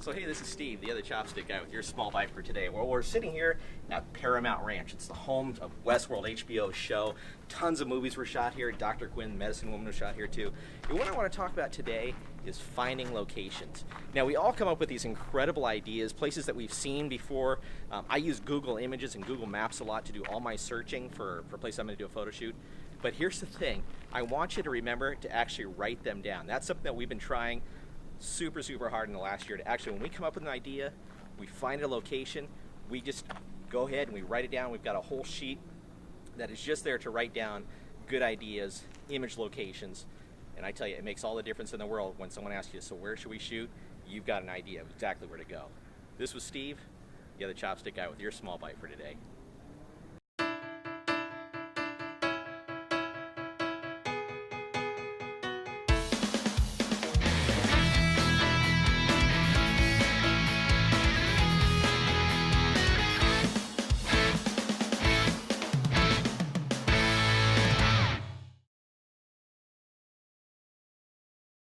So hey, this is Steve, the other chopstick guy with your small bite for today. Well, we're sitting here at Paramount Ranch. It's the home of Westworld HBO show. Tons of movies were shot here. Dr. Quinn, Medicine Woman, was shot here too. And what I want to talk about today is finding locations. Now, we all come up with these incredible ideas, places that we've seen before. I use Google Images and Google Maps a lot to do all my searching for places I'm going to do a photo shoot. But here's the thing. I want you to remember to actually write them down. That's something that we've been trying super hard in the last year to actually, when we come up with an idea, we find a location, we just go ahead and we write it down. We've got a whole sheet that is just there to write down good ideas, image locations, and I tell you, it makes all the difference in the world when someone asks you, so where should we shoot? You've got an idea of exactly where to go. This was Steve, the other chopstick guy with your small bite for today.